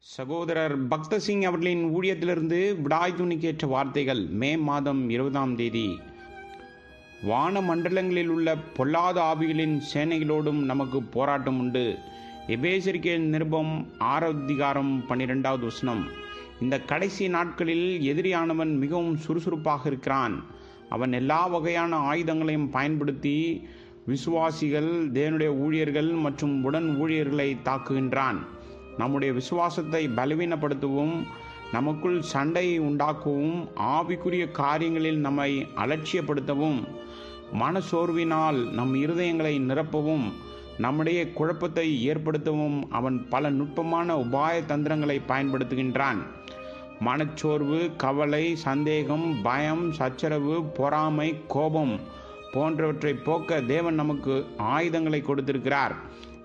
சகோதரர் பக்த சிங் அவர்களின் ஊழியத்திலிருந்து விடாய் துணிக்கேற்ற வார்த்தைகள். மே மாதம் 20ஆம் தேதி. வான மண்டலங்களில் உள்ள பொல்லாத ஆவிகளின் சேனைகளோடும் நமக்கு போராட்டம் உண்டு. எபேசியருக்கு நிருபம் 6:12 வசனம். இந்த கடைசி நாட்களில் எதிரியானவன் மிகவும் சுறுசுறுப்பாக இருக்கிறான். அவன் எல்லா வகையான ஆயுதங்களையும் பயன்படுத்தி விசுவாசிகள், தேவனுடைய ஊழியர்கள் மற்றும் உடன் ஊழியர்களை தாக்குகின்றான். நம்முடைய விசுவாசத்தை பலவீனப்படுத்தவும், நமக்குள் சண்டையை உண்டாக்கவும், ஆவிக்குரிய காரியங்களில் நம்மை அலட்சியப்படுத்தவும், மனசோர்வினால் நம் இருதயங்களை நிரப்பவும், நம்முடைய குழப்பத்தை ஏற்படுத்தவும் அவன் பல நுட்பமான உபாய தந்திரங்களை பயன்படுத்துகின்றான். மனச்சோர்வு, கவலை, சந்தேகம், பயம், சச்சரவு, பொறாமை, கோபம் போன்றவற்றை போக்க தேவன் நமக்கு ஆயுதங்களை கொடுத்திருக்கிறார்.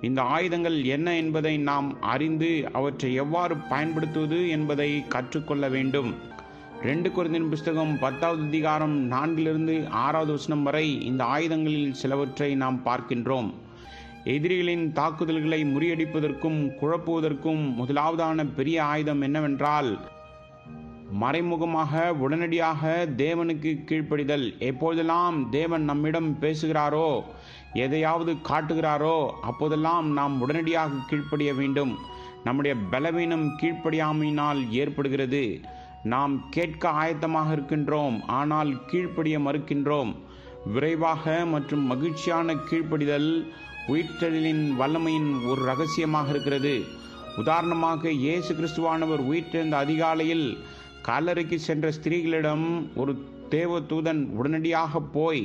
இந்த ஆயுதங்கள் என்ன என்பதை நாம் அறிந்து அவற்றை எவ்வாறு பயன்படுத்துவது என்பதை கற்றுக்கொள்ள வேண்டும். 2 கொரிந்தியர் புஸ்தகம் 10வது அதிகாரம் 4-6 வசனம் வரை இந்த ஆயுதங்களில் சிலவற்றை நாம் பார்க்கின்றோம். எதிரிகளின் தாக்குதல்களை முறியடிப்பதற்கும் குழப்புவதற்கும் முதலாவதான பெரிய ஆயுதம் என்னவென்றால், மறைமுகமாக உடனடியாக தேவனுக்கு கீழ்ப்படிதல். எப்போதெல்லாம் தேவன் நம்மிடம் பேசுகிறாரோ, எதையாவது காட்டுகிறாரோ, அப்போதெல்லாம் நாம் உடனடியாக கீழ்ப்படிய வேண்டும். நம்முடைய பலவீனம் கீழ்ப்படியாமையினால் ஏற்படுகிறது. நாம் கேட்க ஆயத்தமாக இருக்கின்றோம், ஆனால் கீழ்ப்படிய மறுக்கின்றோம். விரைவாக மற்றும் மகிழ்ச்சியான கீழ்ப்படிதல் உயிர்த்தெழுதலின் வல்லமையின் ஒரு ரகசியமாக இருக்கிறது. உதாரணமாக, இயேசு கிறிஸ்துவானவர் உயிர்த்தெழுந்த அதிகாலையில் கல்லறைக்கு சென்ற ஸ்திரீகளிடம் ஒரு தேவதூதன் உடனடியாக போய்,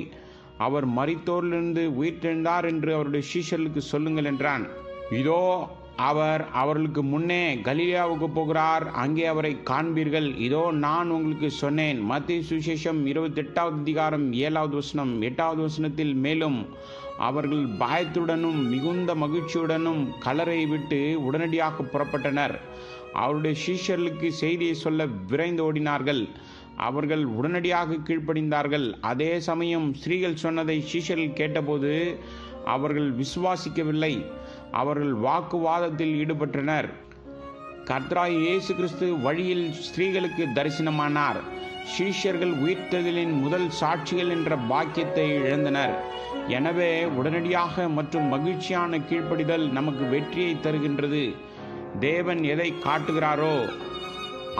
அவர் மரித்தோரிலிருந்து உயிர்த்தெழுந்தார் என்று அவருடைய சீஷர்களுக்கு சொல்லுங்கள் என்றான். இதோ அவர் அவர்களுக்கு முன்னே கலிலேயாவுக்கு போகிறார், அங்கே அவரை காண்பீர்கள். இதோ நான் உங்களுக்கு சொன்னேன். மத்தேயு சுவிசேஷம் 28வது அதிகாரம் 7வது வசனம். 8வது வசனத்தில் மேலும் அவர்கள் பயத்துடனும் மிகுந்த மகிழ்ச்சியுடனும் கல்லறையை விட்டு உடனடியாக புறப்பட்டனர். அவருடைய சீஷர்களுக்கு செய்தியை சொல்ல விரைந்து ஓடினார்கள். அவர்கள் உடனடியாக கீழ்ப்படிந்தார்கள். அதே சமயம் ஸ்திரீகள் சொன்னதை சீஷர்கள் கேட்டபோது அவர்கள் விசுவாசிக்கவில்லை. அவர்கள் வாக்குவாதத்தில் ஈடுபட்டனர். கர்த்தராகிய இயேசு கிறிஸ்து வழியில் ஸ்திரீகளுக்கு தரிசனமானார். சீஷர்கள் உயிர்த்தெழுதலின் முதல் சாட்சிகள் என்ற பாக்கியத்தை இழந்தனர். எனவே உடனடியாக மற்றும் மகிழ்ச்சியான கீழ்ப்படிதல் நமக்கு வெற்றியை தருகின்றது. தேவன் எதை காட்டுகிறாரோ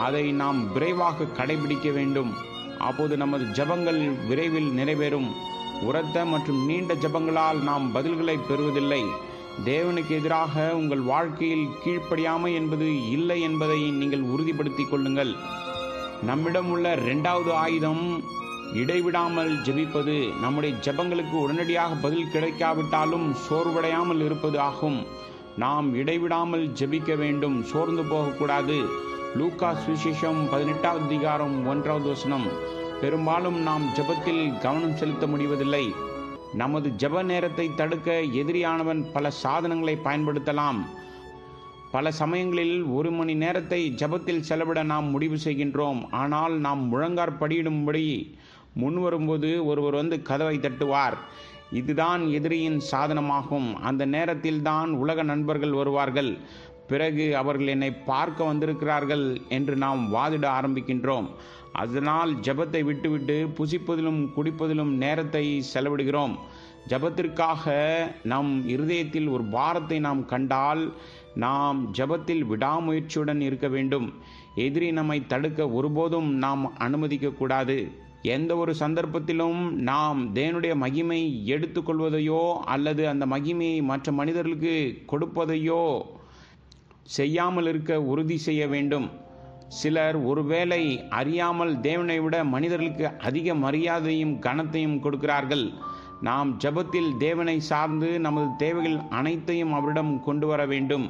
அதை நாம் விரைவாக கடைபிடிக்க வேண்டும். அப்போது நமது ஜெபங்கள் விரைவில் நிறைவேறும். உரத்த மற்றும் நீண்ட ஜெபங்களால் நாம் பதில்களை பெறுவதில்லை. தேவனுக்கு எதிராக உங்கள் வாழ்க்கையில் கீழ்ப்படியாமை என்பது இல்லை என்பதை நீங்கள் உறுதிப்படுத்திக் கொள்ளுங்கள். நம்மிடம் உள்ள 2வது ஆயுதம் இடைவிடாமல் ஜெபிப்பது. நம்முடைய ஜெபங்களுக்கு உடனடியாக பதில் கிடைக்காவிட்டாலும் சோர்வடையாமல் இருப்பது ஆகும். நாம் இடைவிடாமல் ஜெபிக்க வேண்டும், சோர்ந்து போகக்கூடாது. லூக்கா சுவிசேஷம் 18வது அதிகாரம் 1வது வசனம். பெரும்பாலும் நாம் ஜெபத்தில் கவனம் செலுத்த முடிவதில்லை. நமது ஜெப நேரத்தை தடுக்க எதிரியானவன் பல சாதனங்களை பயன்படுத்தலாம். பல சமயங்களில் 1 மணி நேரத்தை ஜெபத்தில் செலவிட நாம் முடிவு செய்கின்றோம். ஆனால் நாம் முழங்காற்படியிடும்படி முன்வரும்போது ஒருவர் வந்து கதவை தட்டுவார். இதுதான் எதிரியின் சாதனமாகும். அந்த நேரத்தில் தான் உலக நண்பர்கள் வருவார்கள். பிறகு அவர்கள் என்னை பார்க்க வந்திருக்கிறார்கள் என்று நாம் வாதிட ஆரம்பிக்கின்றோம். அதனால் ஜெபத்தை விட்டுவிட்டு புசிப்பதிலும் குடிப்பதிலும் நேரத்தை செலவிடுகிறோம். ஜெபத்திற்காக நம் இருதயத்தில் ஒரு பாரத்தை நாம் கண்டால் நாம் ஜெபத்தில் விடாமுயற்சியுடன் இருக்க வேண்டும். எதிரி நம்மை தடுக்க ஒருபோதும் நாம் அனுமதிக்கக்கூடாது. எந்த ஒரு சந்தர்ப்பத்திலும் நாம் தேவனுடைய மகிமை எடுத்துக்கொள்வதையோ அல்லது அந்த மகிமையை மற்ற மனிதர்களுக்கு கொடுப்பதையோ செய்யாமல் இருக்க உறுதி செய்ய வேண்டும். சிலர் ஒருவேளை அறியாமல் தேவனை விட மனிதர்களுக்கு அதிக மரியாதையும் கனத்தையும் கொடுக்கிறார்கள். நாம் ஜெபத்தில் தேவனை சார்ந்து நமது தேவைகள் அனைத்தையும் அவரிடம் கொண்டு வர வேண்டும்.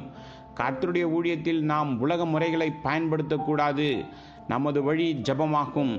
கர்த்தருடைய ஊழியத்தில் நாம் உலக முறைகளை பயன்படுத்தக்கூடாது. நமது வழி ஜெபமாகும்.